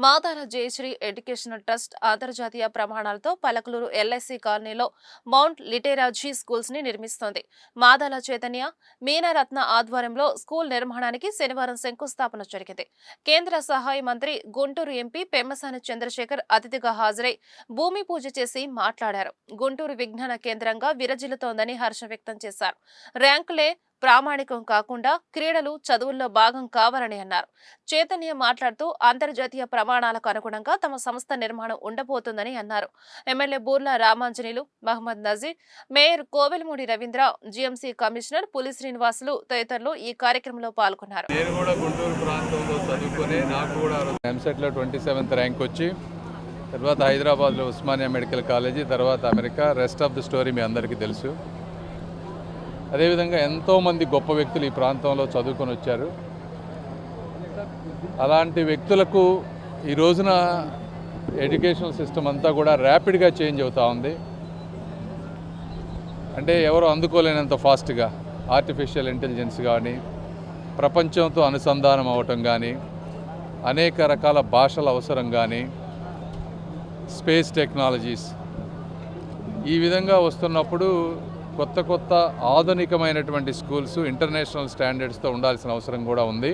Madala Jayashree educational trust అంతర్జాతీయ ప్రమాణాలతో Palakaluru LIC కాలనీలో మౌంట్ లిటేరాజీ స్కూల్స్ ని నిర్మిస్తోంది. మాదాల చైతన్య మీనారత్న ఆధ్వర్యంలో స్కూల్ నిర్మాణానికి శనివారం శంకుస్థాపన జరిగింది. కేంద్ర సహాయ మంత్రి గుంటూరు ఎంపీ పెమ్మసాని చంద్రశేఖర్ అతిథిగా హాజరై భూమి పూజ చేసి మాట్లాడారు. గుంటూరు విజ్ఞాన కేంద్రంగా విరజిల్లుతోందని హర్షం వ్యక్తం చేశారు. ర్యాంకులే ప్రామాణికం కాకుండా క్రీడలు చదువుల్లో భాగం కావాలని అన్నారు. చైతన్య మాట్లాడుతూ అంతర్జాతీయ ప్రమాణాలకు అనుగుణంగా తమ సంస్థ నిర్మాణం ఉండబోతుందని అన్నారు. MLA Burla Ramanjaneyulu, Mohammed Nazeer, mayor Kovelamudi Ravindra, GMC commissioner Puli Srinivasulu తదితరులు ఈ కార్యక్రమంలో పాల్గొన్నారు. నేను కూడా గుంటూరు ప్రాంతంలో చదువుకొని నాకు కూడా ఎంసెట్లో 27th ర్యాంక్ వచ్చి తర్వాత హైదరాబాద్లో ఉస్మానియా మెడికల్ కాలేజీ, తర్వాత America, rest of the story మీ అందరికీ తెలుసు. అదేవిధంగా ఎంతోమంది గొప్ప వ్యక్తులు ఈ ప్రాంతంలో చదువుకొని వచ్చారు. అలాంటి వ్యక్తులకు ఈ రోజున ఎడ్యుకేషనల్ సిస్టమ్ అంతా కూడా ర్యాపిడ్గా చేంజ్ అవుతూ ఉంది. అంటే ఎవరు అందుకోలేనంత ఫాస్ట్గా ఆర్టిఫిషియల్ ఇంటెలిజెన్స్ కానీ, ప్రపంచంతో అనుసంధానం అవ్వటం కానీ, అనేక రకాల భాషల అవసరం కానీ, స్పేస్ టెక్నాలజీస్ ఈ విధంగా వస్తున్నప్పుడు కొత్త ఆధునికమైనటువంటి స్కూల్స్ ఇంటర్నేషనల్ స్టాండర్డ్స్తో ఉండాల్సిన అవసరం కూడా ఉంది.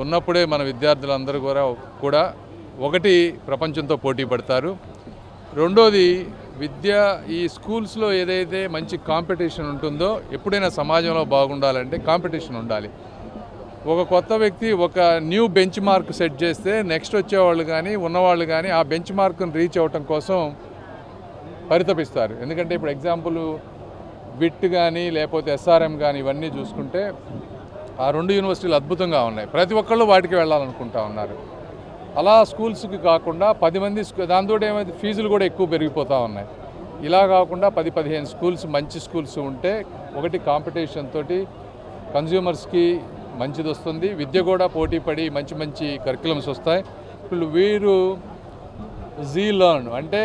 ఉన్నప్పుడే మన విద్యార్థులందరూ కూడా ఒకటి ప్రపంచంతో పోటీ పడతారు. రెండోది ఈ స్కూల్స్లో ఏదైతే మంచి కాంపిటీషన్ ఉంటుందో, ఎప్పుడైనా సమాజంలో బాగుండాలంటే కాంపిటీషన్ ఉండాలి. ఒక కొత్త వ్యక్తి ఒక న్యూ బెంచ్ మార్క్ సెట్ చేస్తే నెక్స్ట్ వచ్చేవాళ్ళు కానీ ఉన్నవాళ్ళు కానీ ఆ బెంచ్ మార్క్ను రీచ్ అవ్వటం కోసం పరితపిస్తారు. ఎందుకంటే ఇప్పుడు ఎగ్జాంపుల్ విట్ కానీ లేకపోతే ఎస్ఆర్ఎం కానీ ఇవన్నీ చూసుకుంటే ఆ రెండు యూనివర్సిటీలు అద్భుతంగా ఉన్నాయి. ప్రతి ఒక్కళ్ళు వాటికి వెళ్ళాలనుకుంటా ఉన్నారు. అలా స్కూల్స్కి కాకుండా 10 మంది దాంతో ఏమైతే ఫీజులు కూడా ఎక్కువ పెరిగిపోతూ ఉన్నాయి. ఇలా కాకుండా 10-15 స్కూల్స్ మంచి స్కూల్స్ ఉంటే ఒకటి కాంపిటీషన్ తోటి కన్జ్యూమర్స్కి మంచిది వస్తుంది, విద్య కూడా పోటీ పడి మంచి కరిక్యులమ్స్ వస్తాయి. ఇప్పుడు వీరు లెర్న్ అంటే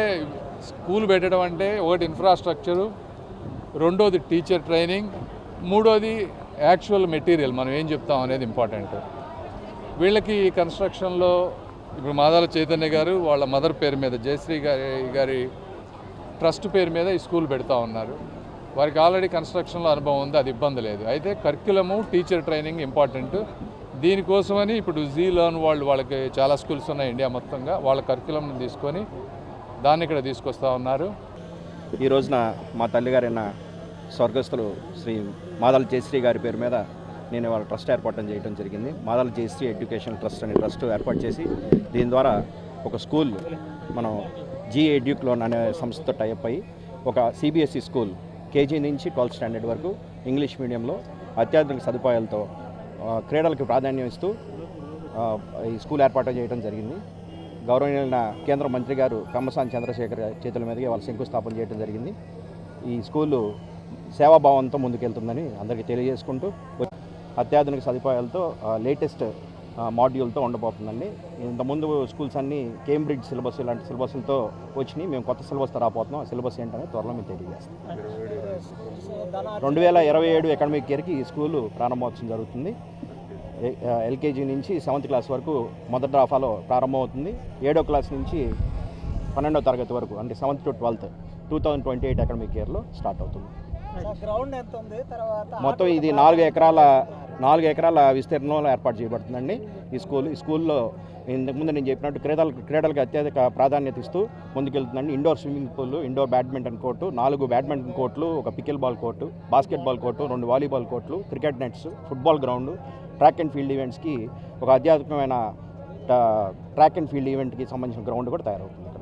స్కూల్ పెట్టడం అంటే ఒకటి ఇన్ఫ్రాస్ట్రక్చరు, రెండోది టీచర్ ట్రైనింగ్, మూడోది యాక్చువల్ మెటీరియల్ మనం ఏం చెప్తాం అనేది ఇంపార్టెంట్. వీళ్ళకి కన్స్ట్రక్షన్లో ఇప్పుడు మాదాల చైతన్య గారు వాళ్ళ మదర్ పేరు మీద జయశ్రీ గారి ట్రస్ట్ పేరు మీద ఈ స్కూల్ పెడతా ఉన్నారు. వారికి ఆల్రెడీ కన్స్ట్రక్షన్లో అనుభవం ఉంది, అది ఇబ్బంది లేదు. అయితే కరిక్యులము, టీచర్ ట్రైనింగ్ ఇంపార్టెంట్. దీనికోసమని ఇప్పుడు లెర్న్ వాళ్ళకి చాలా స్కూల్స్ ఉన్నాయి ఇండియా మొత్తంగా. వాళ్ళ కరిక్యులంని తీసుకొని దాన్ని ఇక్కడ తీసుకొస్తూ ఉన్నారు. ఈ రోజున మా తల్లిగారైన స్వర్గస్థులు శ్రీ మాదాల జయశ్రీ గారి పేరు మీద నేను వాళ్ళ ట్రస్ట్ ఏర్పాటు చేయడం జరిగింది. మాదాల జయశ్రీ ఎడ్యుకేషన్ ట్రస్ట్ అనే ట్రస్ట్ ఏర్పాటు చేసి దీని ద్వారా ఒక స్కూల్ మనం ఎడ్యుక్లోన్ అనే సంస్థతో టైప్ అయ్యి ఒక సిబిఎస్ఈ స్కూల్ కేజీ నుంచి 12th స్టాండర్డ్ వరకు ఇంగ్లీష్ మీడియంలో అత్యాధునిక సదుపాయాలతో క్రీడలకు ప్రాధాన్యం ఇస్తూ ఈ స్కూల్ ఏర్పాటు చేయడం జరిగింది. గౌరవనీయులైన కేంద్ర మంత్రి గారు పెమ్మసాని చంద్రశేఖర్ చేతుల మీదుగా వాళ్ళు శంకుస్థాపన చేయడం జరిగింది. ఈ స్కూలు సేవాభావంతో ముందుకెళ్తుందని అందరికీ తెలియజేసుకుంటూ అత్యాధునిక సదుపాయాలతో లేటెస్ట్ మాడ్యూల్తో ఉండబోతుందండి. ఇంతకుముందు స్కూల్స్ అన్నీ కేంబ్రిడ్జ్ సిలబస్ ఇలాంటి సిలబస్లతో వచ్చినాయి. మేము కొత్త సిలబస్తో రాబోతున్నాం. ఆ సిలబస్ ఏంటనే త్వరలో మేము తెలియజేస్తాం. 2027 అకాడమిక్ ఇయర్కి ఈ స్కూలు ప్రారంభోత్సవం జరుగుతుంది. ఎల్కేజీ నుంచి 7th క్లాస్ వరకు మొదటి దఫాలో ప్రారంభమవుతుంది. 7వ క్లాస్ నుంచి 12వ తరగతి వరకు అంటే 7th to 12th 2028 అకాడమిక్ ఇయర్లో స్టార్ట్ అవుతుంది. మొత్తం ఇది 4 ఎకరాల విస్తీర్ణంలో ఏర్పాటు చేయబడుతుందండి ఈ స్కూల్లో. ఇంతకుముందు నేను చెప్పినట్టు క్రీడలకు అత్యధిక ప్రాధాన్యత ఇస్తూ ముందుకెళ్తుందండి. Indoor swimming pool, indoor badminton court, 4 badminton కోర్టులు, ఒక pickle ball court, basketball court, 2 volleyball కోర్టులు, cricket nets, football ground, track and field ఈవెంట్స్కి ఒక అత్యాధునికమైన ట్రాక్ అండ్ ఫీల్డ్ ఈవెంట్కి సంబంధించిన గ్రౌండ్ కూడా తయారవుతుంది.